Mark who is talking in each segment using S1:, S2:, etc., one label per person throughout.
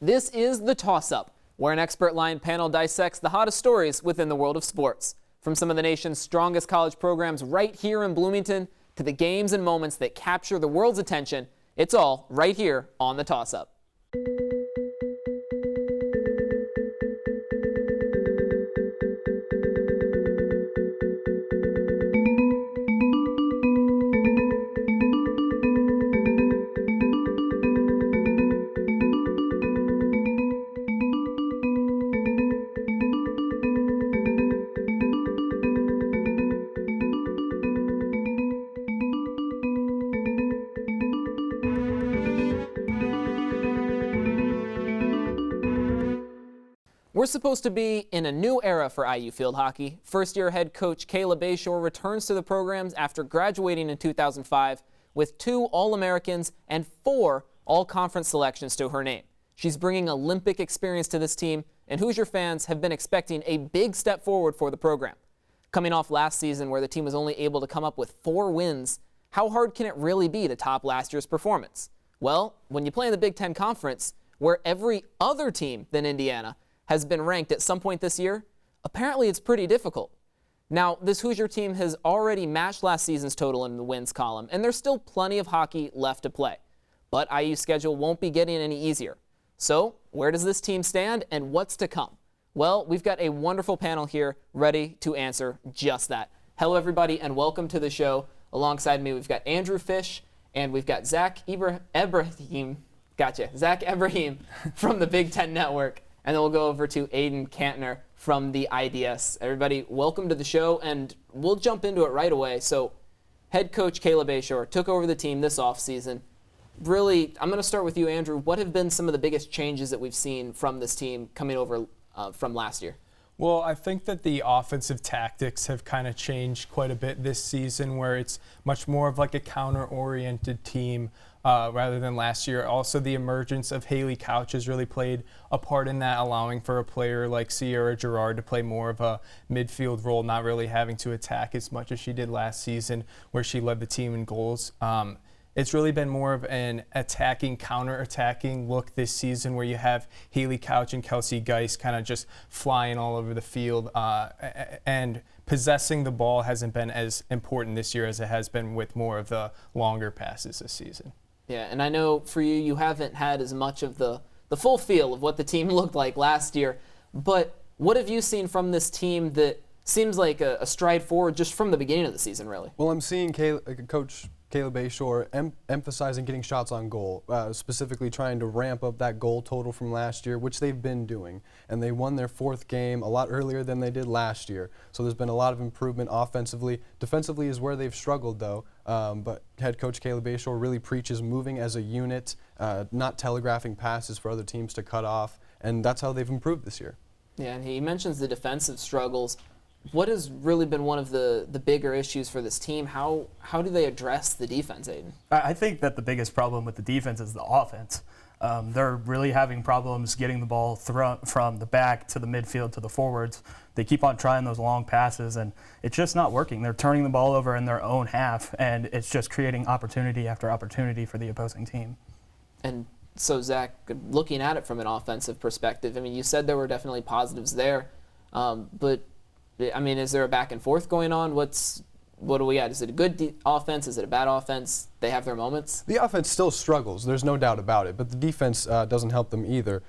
S1: This is The Toss-Up, where an expert-line panel dissects the hottest stories within the world of sports. From some of the nation's strongest college programs right here in Bloomington to the games and moments that capture the world's attention, it's all right here on The Toss-Up. We're supposed to be in a new era for IU field hockey. First-year head coach Coach Bashore returns to the programs after graduating in 2005 with 2 All-Americans and 4 All-Conference selections to her name. She's bringing Olympic experience to this team, and Hoosier fans have been expecting a big step forward for the program. Coming off last season where the team was only able to come up with 4 wins, how hard can it really be to top last year's performance? Well, when you play in the Big Ten Conference, where every other team than Indiana has been ranked at some point this year, apparently it's pretty difficult. Now, this Hoosier team has already matched last season's total in the wins column, and there's still plenty of hockey left to play. But IU's schedule won't be getting any easier. So, where does this team stand, and what's to come? Well, we've got a wonderful panel here ready to answer just that. Hello, everybody, and welcome to the show. Alongside me, we've got Andrew Fish, and we've got Zach Ebrahim from the Big Ten Network. And then we'll go over to Aiden Kantner from the IDS. Everybody, welcome to the show, and we'll jump into it right away. So, head coach Coach Bashore took over the team this offseason. Really, I'm going to start with you, Andrew. What have been some of the biggest changes that we've seen from this team coming over from last year?
S2: Well, I think that the offensive tactics have kind of changed quite a bit this season, where it's much more of like a counter-oriented team rather than last year. Also, the emergence of Haley Couch has really played a part in that, allowing for a player like Sierra Girard to play more of a midfield role, not really having to attack as much as she did last season, where she led the team in goals. It's really been more of an attacking, counter-attacking look this season, where you have Haley Couch and Kelsey Geis kind of just flying all over the field. And possessing the ball hasn't been as important this year as it has been with more of the longer passes this season.
S1: Yeah, and I know for you, you haven't had as much of the full feel of what the team looked like last year. But what have you seen from this team that seems like a stride forward just from the beginning of the season, really?
S3: Well, I'm seeing Coach Bashore emphasizing getting shots on goal, specifically trying to ramp up that goal total from last year, which they've been doing. And they won their 4th game a lot earlier than they did last year. So there's been a lot of improvement offensively. Defensively is where they've struggled, though. But head coach Coach Bashore really preaches moving as a unit, not telegraphing passes for other teams to cut off. And that's how they've improved this year.
S1: Yeah, and he mentions the defensive struggles. What has really been one of the bigger issues for this team? How do they address the defense, Aiden?
S4: I think that the biggest problem with the defense is the offense. They're really having problems getting the ball from the back to the midfield to the forwards. They keep on trying those long passes, and it's just not working. They're turning the ball over in their own half, and it's just creating opportunity after opportunity for the opposing team.
S1: And so, Zach, looking at it from an offensive perspective, I mean, you said there were definitely positives there, but I mean, is there a back and forth going on? What do we got? Is it a good offense? Is it a bad offense? They have their moments?
S3: The offense still struggles. There's no doubt about it. But the defense doesn't help them either.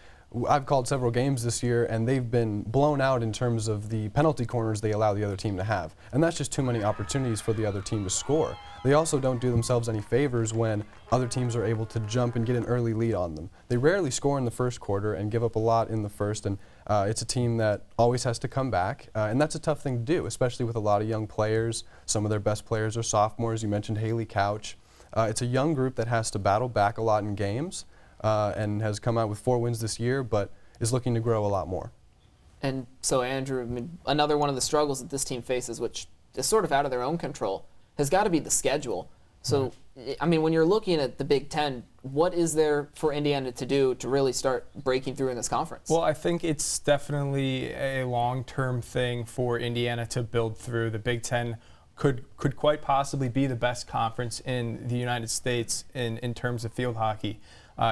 S3: I've called several games this year, and they've been blown out in terms of the penalty corners they allow the other team to have. And that's just too many opportunities for the other team to score. They also don't do themselves any favors when other teams are able to jump and get an early lead on them. They rarely score in the first quarter and give up a lot in the first, and it's a team that always has to come back, and that's a tough thing to do, especially with a lot of young players. Some of their best players are sophomores. You mentioned Haley Couch. It's a young group that has to battle back a lot in games and has come out with 4 wins this year, but is looking to grow a lot more.
S1: And so, Andrew, I mean, another one of the struggles that this team faces, which is sort of out of their own control, has got to be the schedule. So, I mean, when you're looking at the Big Ten, what is there for Indiana to do to really start breaking through in this conference?
S2: Well, I think it's definitely a long-term thing for Indiana to build through. The Big Ten could quite possibly be the best conference in the United States in terms of field hockey.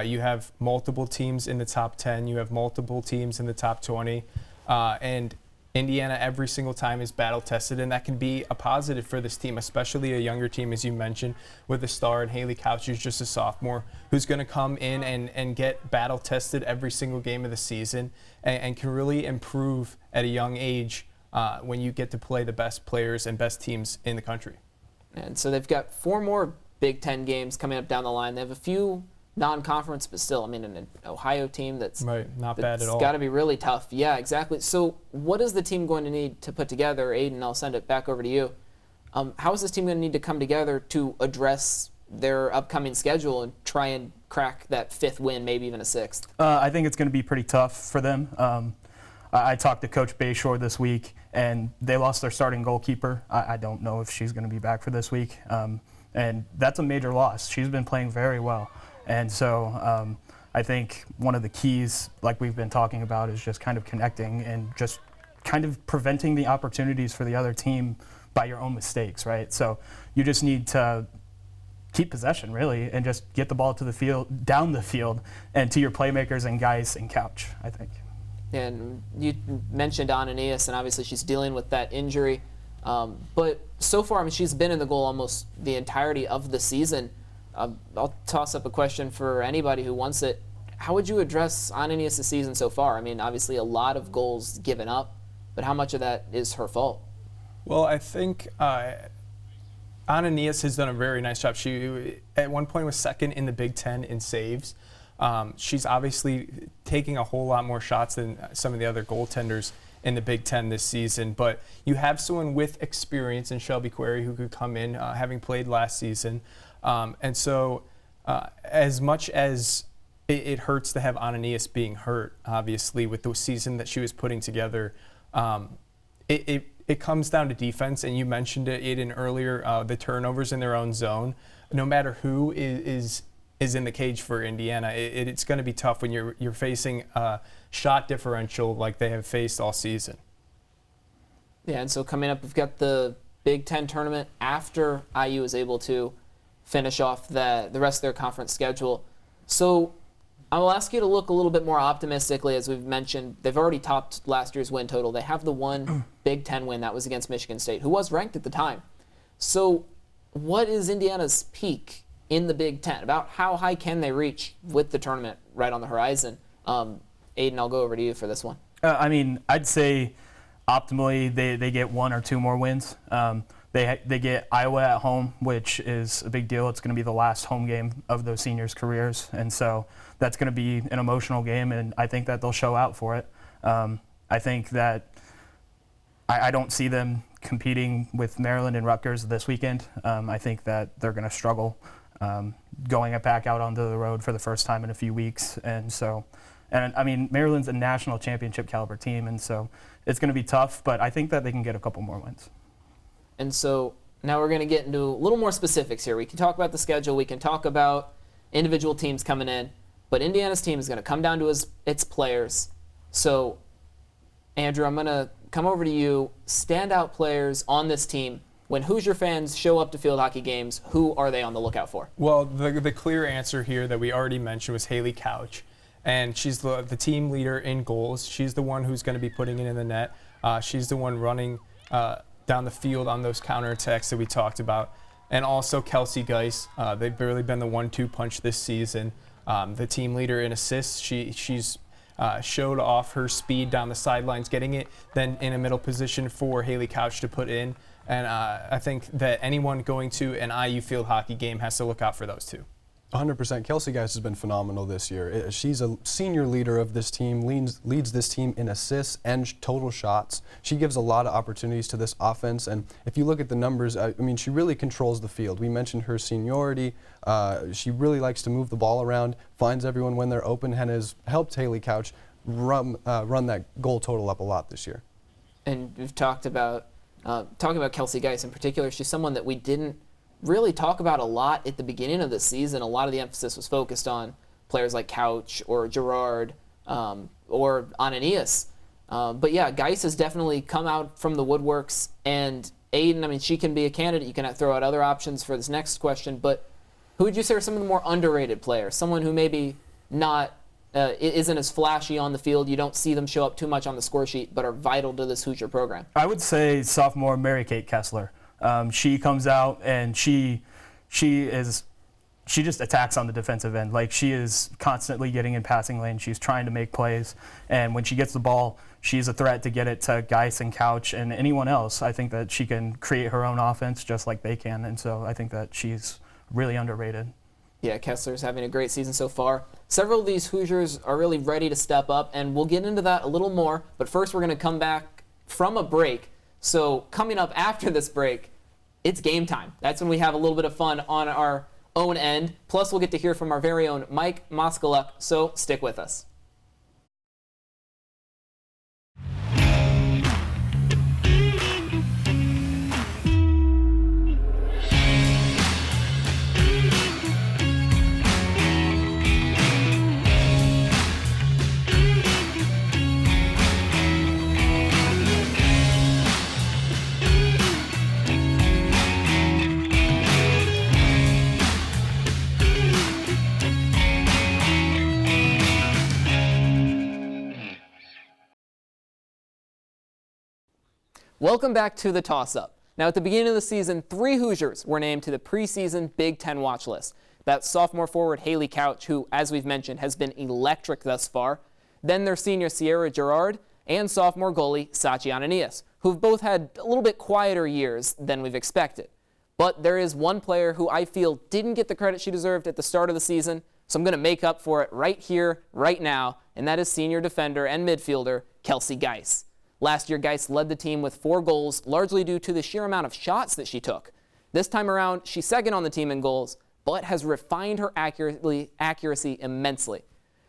S2: You have multiple teams in the top 10. You have multiple teams in the top 20. And Indiana every single time is battle tested, and that can be a positive for this team, especially a younger team, as you mentioned, with a star and Haley Couch, who's just a sophomore, who's going to come in and get battle tested every single game of the season and can really improve at a young age when you get to play the best players and best teams in the country.
S1: And so they've got 4 more Big Ten games coming up down the line. They have a few non-conference, but still, I mean, an Ohio team that's
S2: not bad at all.
S1: It's got to be really tough. Yeah, exactly. So what is the team going to need to put together? Aiden, I'll send it back over to you. How is this team going to need to come together to address their upcoming schedule and try and crack that 5th win, maybe even a 6th?
S4: I think it's going to be pretty tough for them. I talked to Coach Bashore this week, and they lost their starting goalkeeper. I don't know if she's going to be back for this week, and that's a major loss. She's been playing very well. And so I think one of the keys, like we've been talking about, is just kind of connecting and just kind of preventing the opportunities for the other team by your own mistakes, right? So you just need to keep possession, really, and just get the ball to the field, down the field, and to your playmakers and guys and Couch, I think.
S1: And you mentioned Ananias, and obviously she's dealing with that injury. But so far, I mean, she's been in the goal almost the entirety of the season. I'll toss up a question for anybody who wants it. How would you address Ananias' season so far? I mean, obviously a lot of goals given up, but how much of that is her fault?
S2: Well, I think Ananias has done a very nice job. She, at one point, was 2nd in the Big Ten in saves. She's obviously taking a whole lot more shots than some of the other goaltenders in the Big Ten this season. But you have someone with experience in Shelby Query who could come in, having played last season. And so as much as it hurts to have Ananias being hurt, obviously, with the season that she was putting together, it comes down to defense. And you mentioned it, Aiden, earlier, the turnovers in their own zone. No matter who is in the cage for Indiana, it's going to be tough when you're facing a shot differential like they have faced all season.
S1: Yeah, and so coming up, we've got the Big Ten tournament after IU is able to finish off the rest of their conference schedule. So I will ask you to look a little bit more optimistically. As we've mentioned, they've already topped last year's win total. They have the one Big Ten win that was against Michigan State, who was ranked at the time. So what is Indiana's peak in the Big Ten? About how high can they reach with the tournament right on the horizon? Aiden, I'll go over to you for this one.
S4: I mean, I'd say optimally they get 1 or 2 more wins. They get Iowa at home, which is a big deal. It's going to be the last home game of those seniors' careers, and so that's going to be an emotional game, and I think that they'll show out for it. I think that I don't see them competing with Maryland and Rutgers this weekend. I think that they're going to struggle going back out onto the road for the first time in a few weeks, and I mean, Maryland's a national championship caliber team, and so it's going to be tough, but I think that they can get a couple more wins.
S1: And so now we're going to get into a little more specifics here. We can talk about the schedule. We can talk about individual teams coming in. But Indiana's team is going to come down to its players. So, Andrew, I'm going to come over to you. Standout players on this team. When Hoosier fans show up to field hockey games, who are they on the lookout for?
S2: Well, the clear answer here that we already mentioned was Haley Couch. And she's the team leader in goals. She's the one who's going to be putting it in the net. She's the one running down the field on those counterattacks that we talked about. And also Kelsey Geis. They've really been the 1-2 punch this season. The team leader in assists. She's showed off her speed down the sidelines, getting it then in a middle position for Haley Couch to put in. And I think that anyone going to an IU field hockey game has to look out for those two.
S3: 100%. Kelsey Geis has been phenomenal this year. She's a senior leader of this team, leads this team in assists and total shots. She gives a lot of opportunities to this offense, and if you look at the numbers, I mean, she really controls the field. We mentioned her seniority. She really likes to move the ball around, finds everyone when they're open, and has helped Haley Couch run that goal total up a lot this year.
S1: And we've talked about Kelsey Geis in particular. She's someone that we didn't really talk about a lot at the beginning of the season. A lot of the emphasis was focused on players like Couch or Gerard or Ananias. But yeah, Geis has definitely come out from the woodworks. And Aiden, I mean, she can be a candidate. You can throw out other options for this next question. But Who would you say are some of the more underrated players? Someone who maybe not isn't as flashy on the field. You don't see them show up too much on the score sheet, but are vital to this Hoosier program.
S4: I would say sophomore Mary Kate Kessler. She comes out and she just attacks on the defensive end. Like, she is constantly getting in passing lane. She's trying to make plays, and when she gets the ball, she's a threat to get it to Geis and Couch and anyone else. I think that she can create her own offense just like they can, and so I think that she's really underrated.
S1: Yeah, Kessler's having a great season so far. Several of these Hoosiers are really ready to step up, and we'll get into that a little more. But first, we're going to come back from a break. So coming up after this break, it's game time. That's when we have a little bit of fun on our own end. Plus, we'll get to hear from our very own Mike Moskaluk, so stick with us. Welcome back to the Toss-Up. Now, at the beginning of the season, 3 Hoosiers were named to the preseason Big Ten watch list. That's sophomore forward Haley Couch, who, as we've mentioned, has been electric thus far. Then their senior Sierra Gerard and sophomore goalie Sachi Ananias, who've both had a little bit quieter years than we've expected. But there is one player who I feel didn't get the credit she deserved at the start of the season, so I'm going to make up for it right here, right now, and that is senior defender and midfielder Kelsey Geis. Last year, Geis led the team with 4 goals, largely due to the sheer amount of shots that she took. This time around, she's second on the team in goals, but has refined her accuracy immensely.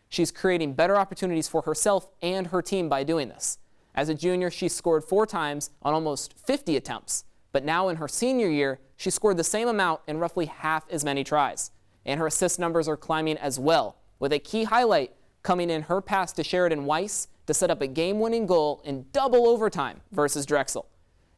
S1: She's creating better opportunities for herself and her team by doing this. As a junior, she scored 4 times on almost 50 attempts, but now in her senior year, she scored the same amount in roughly half as many tries. And her assist numbers are climbing as well, with a key highlight coming in her pass to Sheridan Weiss to set up a game-winning goal in double overtime versus Drexel.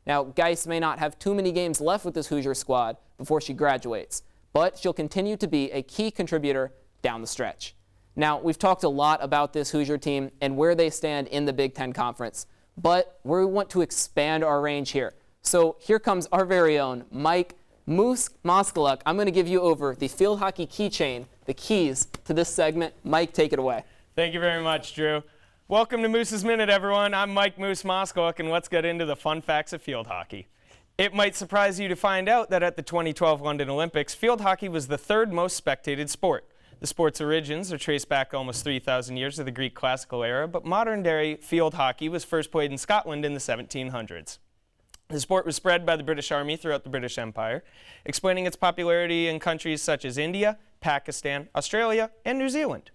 S1: Now, Geis may not have too many games left with this Hoosier squad before she graduates, but she'll continue to be a key contributor down the stretch. Now, we've talked a lot about this Hoosier team and where they stand in the Big Ten Conference, but we want to expand our range here. So here comes our very own Mike Moskaluk. I'm going to give you over the field hockey keychain, the keys to this segment. Mike, take it away.
S5: Thank you very much, Drew. Welcome to Moose's Minute, everyone. I'm Mike Moose Moskaluk, and let's get into the fun facts of field hockey. It might surprise you to find out that at the 2012 London Olympics, field hockey was the 3rd most spectated sport. The sport's origins are traced back almost 3,000 years to the Greek classical era, but modern-day field hockey was first played in Scotland in the 1700s. The sport was spread by the British Army throughout the British Empire, explaining its popularity in countries such as India, Pakistan, Australia, and New Zealand.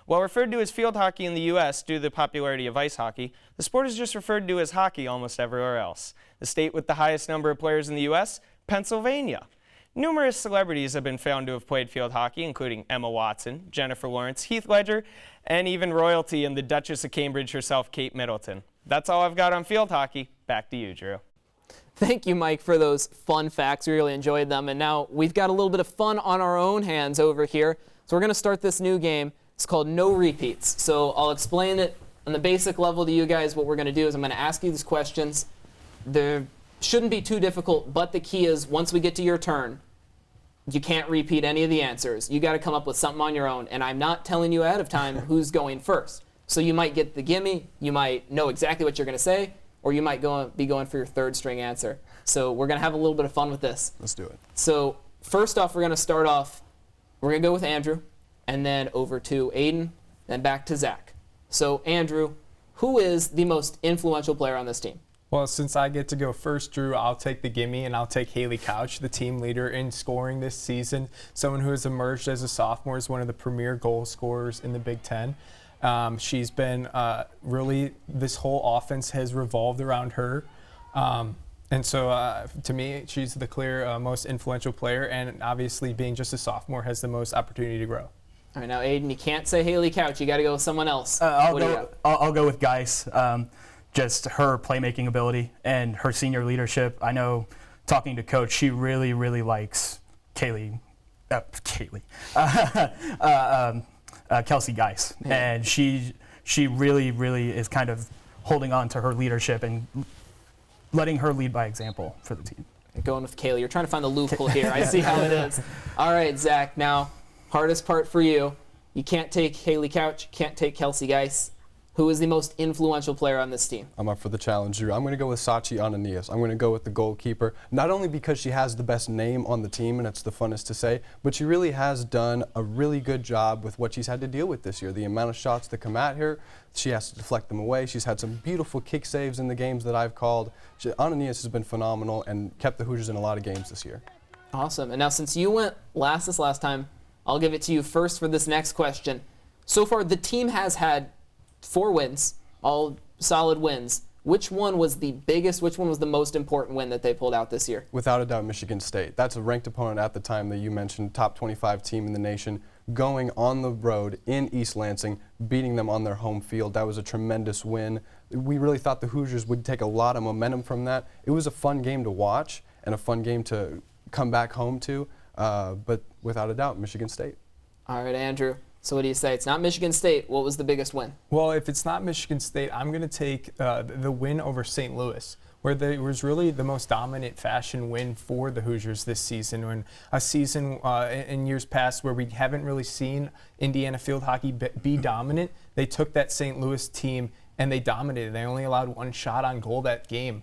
S5: While referred to as field hockey in the U.S. due to the popularity of ice hockey, the sport is just referred to as hockey almost everywhere else. The state with the highest number of players in the U.S., Pennsylvania. Numerous celebrities have been found to have played field hockey, including Emma Watson, Jennifer Lawrence, Heath Ledger, and even royalty and the Duchess of Cambridge herself, Kate Middleton. That's all I've got on field hockey. Back to you, Drew.
S1: Thank you, Mike, for those fun facts. We really enjoyed them. And now we've got a little bit of fun on our own hands over here. So we're going to start this new game. It's called No Repeats. So I'll explain it on the basic level to you guys. What we're going to do is I'm going to ask you these questions. They shouldn't be too difficult, but the key is once we get to your turn, you can't repeat any of the answers. You got to come up with something on your own. And I'm not telling you ahead of time who's going first. So you might get the gimme. You might know exactly what you're going to say. Or you might be going for your 3rd string answer. So we're going to have a little bit of fun with this.
S3: Let's do it.
S1: So first off, we're going to start off, we're going to go with Andrew, and then over to Aiden, then back to Zach. So Andrew, who is the most influential player on this team?
S2: Well, since I get to go first, Drew, I'll take the gimme, and I'll take Haley Couch, the team leader in scoring this season, someone who has emerged as a sophomore as one of the premier goal scorers in the Big Ten. She's been really, this whole offense has revolved around her. And so to me, she's the clear most influential player, and obviously being just a sophomore has the most opportunity to grow.
S1: All right, now Aiden, you can't say Haley Couch. You got to go with someone else.
S4: I'll go with Geis. Just her playmaking ability and her senior leadership. I know, talking to Coach, she really, really likes Kaylee Kelsey Geis, and she really is kind of holding on to her leadership and letting her lead by example for the team.
S1: Going with Kaylee. You're trying to find the loophole here. I see how it is. All right, Zach. Now, hardest part for you. You can't take Haley Couch, can't take Kelsey Geis. Who is the most influential player on this team?
S3: I'm up for the challenge, Drew. I'm going to go with Sachi Ananias. I'm going to go with the goalkeeper, not only because she has the best name on the team, and it's the funnest to say, but she really has done a really good job with what she's had to deal with this year. The amount of shots that come at her, she has to deflect them away. She's had some beautiful kick saves in the games that I've called. Ananias has been phenomenal and kept the Hoosiers in a lot of games this year.
S1: Awesome. And now, since you went last this last time, I'll give it to you first for this next question. So far, the team has had 4 wins, all solid wins. Which one was the biggest, which one was the most important win that they pulled out this year?
S3: Without a doubt, Michigan State. That's a ranked opponent at the time that you mentioned, top 25 team in the nation, going on the road in East Lansing, beating them on their home field. That was a tremendous win. We really thought the Hoosiers would take a lot of momentum from that. It was a fun game to watch and a fun game to come back home to, but without a doubt, Michigan State.
S1: All right, Andrew. So what do you say? It's not Michigan State. What was the biggest win?
S2: Well, if it's not Michigan State, I'm going to take the win over St. Louis, where there was really the most dominant fashion win for the Hoosiers this season. When a season in years past where we haven't really seen Indiana field hockey be dominant, they took that St. Louis team and they dominated. They only allowed 1 shot on goal that game.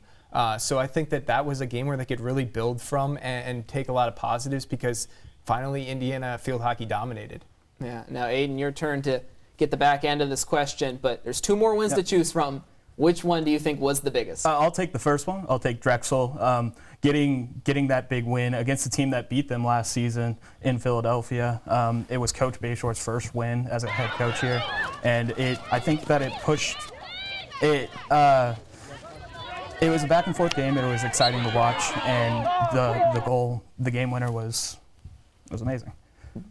S2: So I think that was a game where they could really build from and take a lot of positives because finally Indiana field hockey dominated.
S1: Yeah. Now, Aiden, your turn to get the back end of this question, but there's 2 more wins to choose from. Which one do you think was the biggest?
S4: I'll take the first one. I'll take Drexel. Getting that big win against the team that beat them last season in Philadelphia. It was Coach Bashore's first win as a head coach here, and I think that it pushed it. It was a back and forth game. It was exciting to watch, and the game winner was amazing.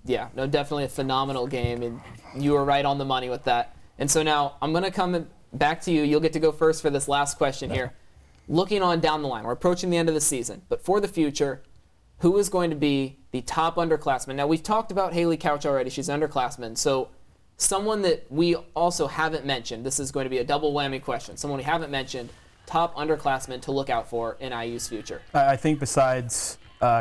S1: Yeah, no, definitely a phenomenal game, and you were right on the money with that. And so now I'm going to come back to you. You'll get to go first for this last question here. Looking on down the line, we're approaching the end of the season, but for the future, who is going to be the top underclassman? Now, we've talked about Haley Couch already. She's an underclassman. So someone that we also haven't mentioned, this is going to be a double whammy question, someone we haven't mentioned, top underclassman to look out for in IU's future.
S4: I think besides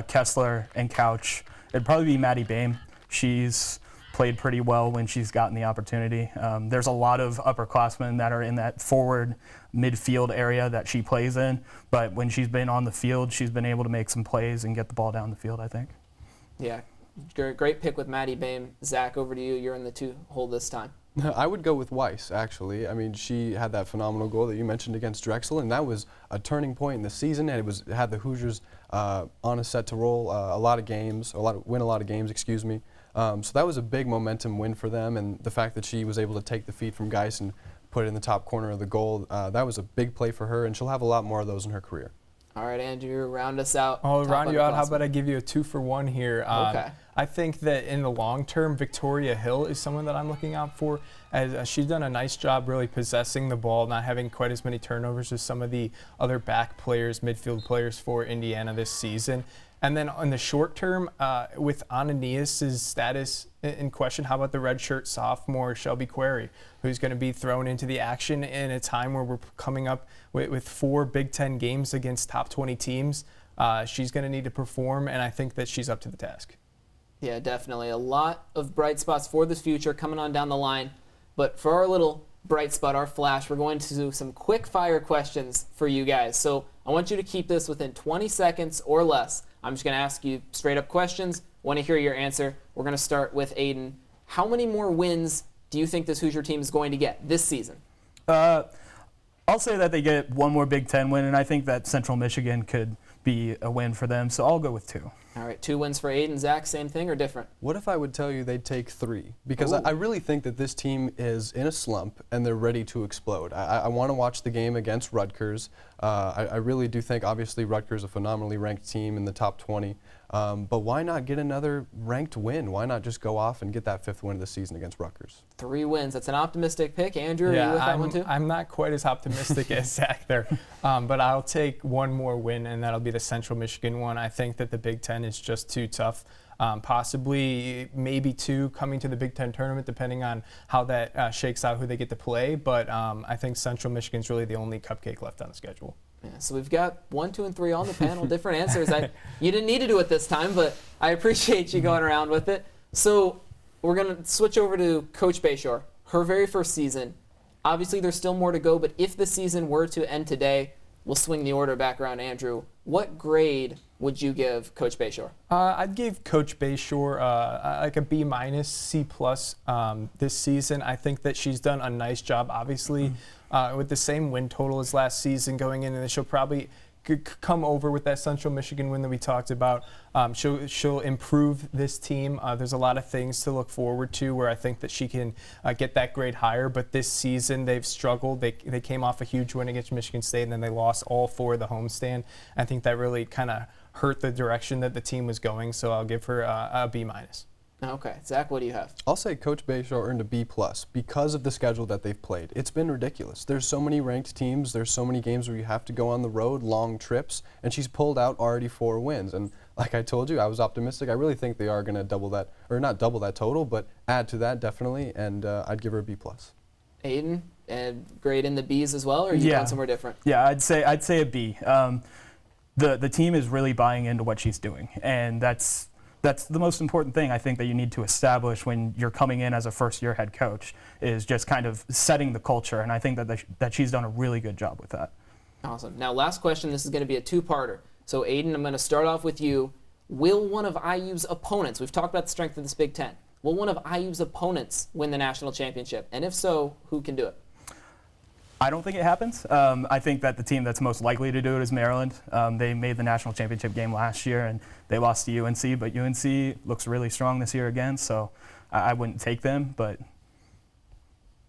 S4: Kessler and Couch, it'd probably be Maddie Boehm. She's played pretty well when she's gotten the opportunity. There's a lot of upperclassmen that are in that forward midfield area that she plays in, but when she's been on the field, she's been able to make some plays and get the ball down the field, I think.
S1: Yeah, great pick with Maddie Boehm. Zach, over to you. You're in the 2-hole this time.
S3: I would go with Weiss, actually. I mean, she had that phenomenal goal that you mentioned against Drexel, and that was a turning point in the season, and it had the Hoosiers on a set to roll win a lot of games, excuse me. So that was a big momentum win for them, and the fact that she was able to take the feed from Geis and put it in the top corner of the goal, that was a big play for her, and she'll have a lot more of those in her career.
S1: All right, Andrew, round us out.
S2: I'll round you out. How about I give you a 2-for-1 here?
S1: Okay.
S2: I think that in the long term, Victoria Hill is someone that I'm looking out for. As she's done a nice job really possessing the ball, not having quite as many turnovers as some of the other back players, midfield players for Indiana this season. And then in the short term, with Ananias' status in question, how about the redshirt sophomore Shelby Query, who's going to be thrown into the action in a time where we're coming up with 4 Big Ten games against top 20 teams. She's going to need to perform, and I think that she's up to the task.
S1: Yeah, definitely. A lot of bright spots for the future coming on down the line. But for our little bright spot, our flash, we're going to do some quick fire questions for you guys. So I want you to keep this within 20 seconds or less. I'm just going to ask you straight up questions. Want to hear your answer. We're going to start with Aiden. How many more wins do you think this Hoosier team is going to get this season?
S4: I'll say that they get 1 more Big Ten win, and I think that Central Michigan could be a win for them, so I'll go with 2.
S1: All right, 2 wins for Aiden. Zach, same thing or different?
S3: What if I would tell you they'd take 3? Because I really think that this team is in a slump and they're ready to explode. I want to watch the game against Rutgers. I really do think, obviously, Rutgers is a phenomenally ranked team in the top 20. But why not get another ranked win? Why not just go off and get that 5th win of the season against Rutgers?
S1: 3 wins. That's an optimistic pick. Andrew, are you with that one too?
S2: I'm not quite as optimistic as Zach there, but I'll take 1 more win, and that'll be the Central Michigan one. I think that the Big Ten is just too tough. possibly maybe 2 coming to the Big Ten tournament, depending on how that shakes out, who they get to play. But I think Central Michigan's really the only cupcake left on the schedule.
S1: Yeah, so we've got 1, 2, and 3 on the panel, different answers. You didn't need to do it this time, but I appreciate you going around with it. So we're going to switch over to Coach Bashore, her very first season. Obviously, there's still more to go, but if the season were to end today, we'll swing the order back around to Andrew. What grade would you give Coach Bashore?
S2: I'd give Coach Bashore like a B-, C+ this season. I think that she's done a nice job, obviously, with the same win total as last season going in, and she'll probably come over with that Central Michigan win that we talked about. She'll improve this team. There's a lot of things to look forward to where I think that she can get that grade higher, but this season they've struggled. They came off a huge win against Michigan State, and then they lost all 4 of the homestand. I think that really kind of hurt the direction that the team was going, so I'll give her a B-.
S1: Okay. Zach, what do you have?
S3: I'll say Coach Bashore earned a B+ because of the schedule that they've played. It's been ridiculous. There's so many ranked teams. There's so many games where you have to go on the road, long trips, and she's pulled out already 4 wins. And like I told you, I was optimistic. I really think they are going to double that, or not double that total, but add to that definitely, and I'd give her a B+.
S1: Aiden, and grade in the B's as well, or are you going somewhere different?
S4: Yeah, I'd say a B. The team is really buying into what she's doing, and that's the most important thing I think that you need to establish when you're coming in as a first-year head coach, is just kind of setting the culture, and I think that she's done a really good job with that.
S1: Awesome. Now, last question. This is going to be a 2-parter. So, Aiden, I'm going to start off with you. Will one of IU's opponents, we've talked about the strength of this Big Ten, will one of IU's opponents win the national championship? And if so, who can do it?
S4: I don't think it happens. I think that the team that's most likely to do it is Maryland. They made the national championship game last year, and they lost to UNC, but UNC looks really strong this year again, so I wouldn't take them, but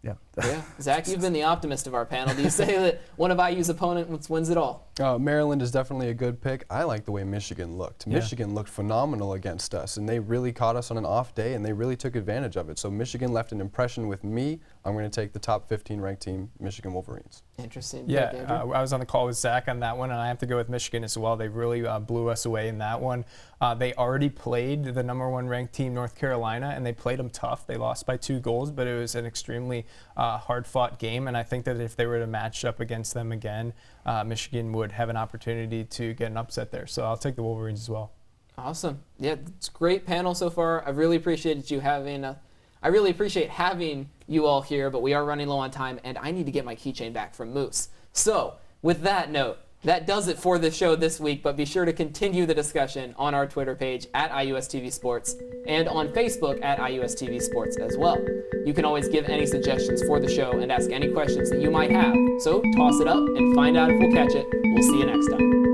S4: yeah.
S1: Yeah. Zach, you've been the optimist of our panel. Do you say that one of IU's opponents wins it all?
S3: Maryland is definitely a good pick. I like the way Michigan looked.
S2: Yeah.
S3: Michigan looked phenomenal against us, and they really caught us on an off day, and they really took advantage of it. So Michigan left an impression with me. I'm going to take the top 15 ranked team, Michigan Wolverines.
S1: Interesting.
S2: Yeah,
S1: pick, Andrew.
S2: I was on the call with Zach on that one, and I have to go with Michigan as well. They really blew us away in that one. They already played the #1 ranked team, North Carolina, and they played them tough. They lost by 2 goals, but it was an extremely hard-fought game, and I think that if they were to match up against them again, Michigan would have an opportunity to get an upset there. So I'll take the Wolverines as well.
S1: Awesome. Yeah, it's a great panel so far. I really appreciated you having I really appreciate having you all here, but we are running low on time, and I need to get my keychain back from Moose. So, with that note, that does it for the show this week, but be sure to continue the discussion on our Twitter page at IUSTV Sports and on Facebook at IUSTV Sports as well. You can always give any suggestions for the show and ask any questions that you might have. So, toss it up and find out if we'll catch it. We'll see you next time.